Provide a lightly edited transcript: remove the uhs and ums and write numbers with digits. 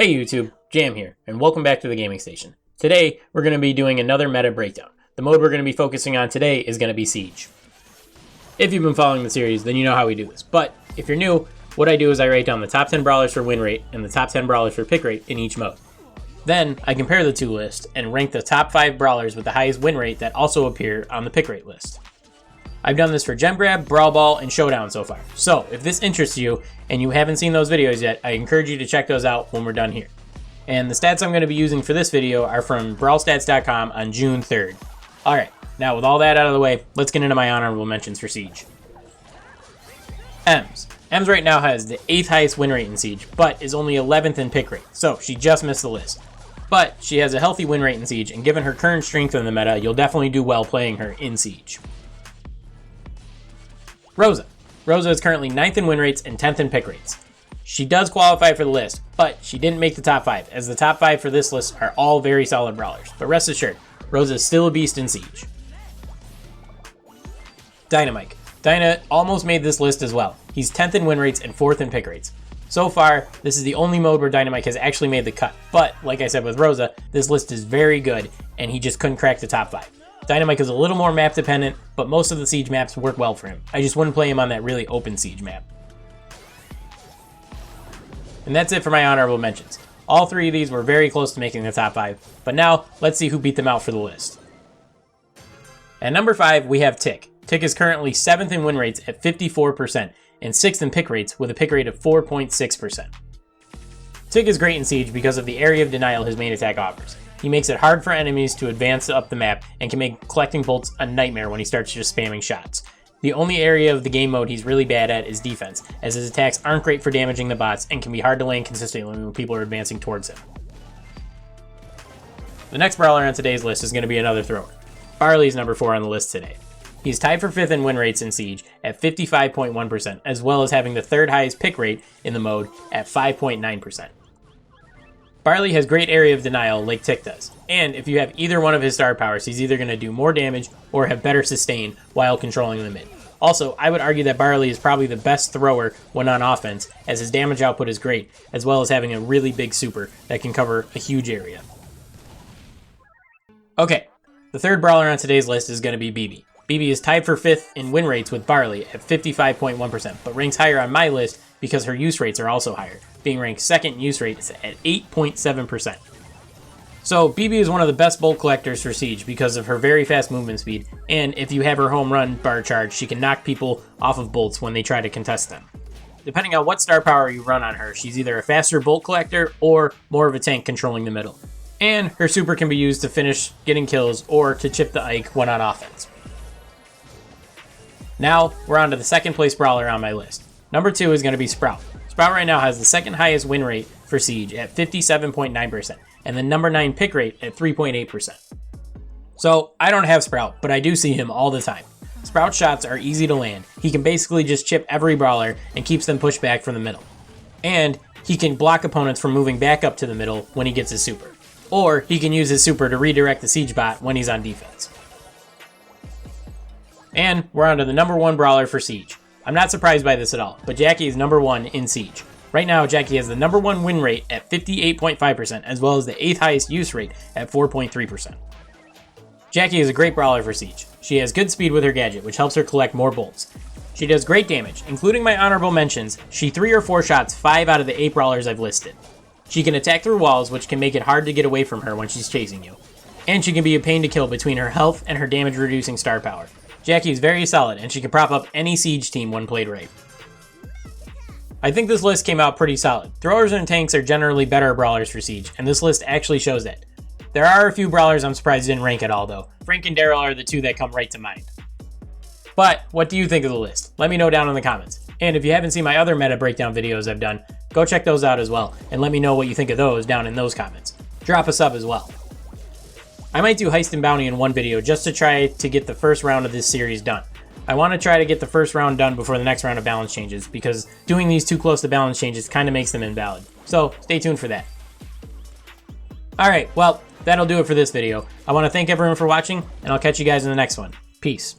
Hey YouTube, Jam here, and welcome back to the gaming station. Today, we're going to be doing another meta breakdown. The mode we're going to be focusing on today is going to be Siege. If you've been following the series, then you know how we do this. But if you're new, what I do is I write down the top 10 brawlers for win rate and the top 10 brawlers for pick rate in each mode. Then, I compare the two lists and rank the top 5 brawlers with the highest win rate that also appear on the pick rate list. I've done this for Gem Grab, Brawl Ball, and Showdown so far. So, if this interests you and you haven't seen those videos yet, I encourage you to check those out when we're done here. And the stats I'm going to be using for this video are from brawlstats.com on June 3rd. Alright, now with all that out of the way, let's get into my honorable mentions for Siege. Ems. Ems right now has the 8th highest win rate in Siege, but is only 11th in pick rate, so she just missed the list. But she has a healthy win rate in Siege, and given her current strength in the meta, you'll definitely do well playing her in Siege. Rosa. Rosa is currently 9th in win rates and 10th in pick rates. She does qualify for the list, but she didn't make the top 5, as the top 5 for this list are all very solid brawlers. But rest assured, Rosa is still a beast in Siege. Dynamite. Dyna almost made this list as well. He's 10th in win rates and 4th in pick rates. So far, this is the only mode where Dynamite has actually made the cut, but like I said with Rosa, this list is very good, and he just couldn't crack the top 5. Dynamite is a little more map dependent, but most of the Siege maps work well for him. I just wouldn't play him on that really open Siege map. And that's it for my honorable mentions. All 3 of these were very close to making the top 5, but now let's see who beat them out for the list. At number 5, we have Tick. Tick is currently 7th in win rates at 54% and 6th in pick rates with a pick rate of 4.6%. Tick is great in Siege because of the area of denial his main attack offers. He makes it hard for enemies to advance up the map and can make collecting bolts a nightmare when he starts just spamming shots. The only area of the game mode he's really bad at is defense, as his attacks aren't great for damaging the bots and can be hard to land consistently when people are advancing towards him. The next brawler on today's list is going to be another thrower. Barley is number 4 on the list today. He's tied for 5th in win rates in Siege at 55.1%, as well as having the 3rd highest pick rate in the mode at 5.9%. Barley has great area of denial like Tick does, and if you have either one of his star powers, he's either going to do more damage or have better sustain while controlling the mid. Also, I would argue that Barley is probably the best thrower when on offense, as his damage output is great, as well as having a really big super that can cover a huge area. Okay, the 3rd brawler on today's list is going to be BB. BB is tied for 5th in win rates with Barley at 55.1%, but ranks higher on my list because her use rates are also higher, being ranked 2nd in use rates at 8.7%. So BB is one of the best bolt collectors for Siege because of her very fast movement speed, and if you have her home run bar charge, she can knock people off of bolts when they try to contest them. Depending on what star power you run on her, she's either a faster bolt collector or more of a tank controlling the middle. And her super can be used to finish getting kills or to chip the Ike when on offense. Now, we're on to the 2nd place brawler on my list. Number 2 is going to be Sprout. Sprout right now has the 2nd highest win rate for Siege at 57.9% and the number 9 pick rate at 3.8%. So, I don't have Sprout, but I do see him all the time. Sprout's shots are easy to land. He can basically just chip every brawler and keeps them pushed back from the middle. And he can block opponents from moving back up to the middle when he gets his super. Or he can use his super to redirect the Siege bot when he's on defense. And we're on to the number 1 brawler for Siege. I'm not surprised by this at all, but Jackie is number 1 in Siege. Right now, Jackie has the number 1 win rate at 58.5%, as well as the 8th highest use rate at 4.3%. Jackie is a great brawler for Siege. She has good speed with her gadget, which helps her collect more bolts. She does great damage, including my honorable mentions. She 3 or 4 shots 5 out of the 8 brawlers I've listed. She can attack through walls, which can make it hard to get away from her when she's chasing you. And she can be a pain to kill between her health and her damage reducing star power. Jackie is very solid, and she can prop up any Siege team when played right. I think this list came out pretty solid. Throwers and tanks are generally better brawlers for Siege, and this list actually shows that. There are a few brawlers I'm surprised didn't rank at all though. Frank and Daryl are the 2 that come right to mind. But, what do you think of the list? Let me know down in the comments. And if you haven't seen my other meta breakdown videos I've done, go check those out as well, and let me know what you think of those down in those comments. Drop a sub as well. I might do Heist and Bounty in one video just to try to get the first round of this series done. I want to try to get the first round done before the next round of balance changes, because doing these too close to balance changes kind of makes them invalid. So stay tuned for that. Alright, well, that'll do it for this video. I want to thank everyone for watching, and I'll catch you guys in the next one. Peace.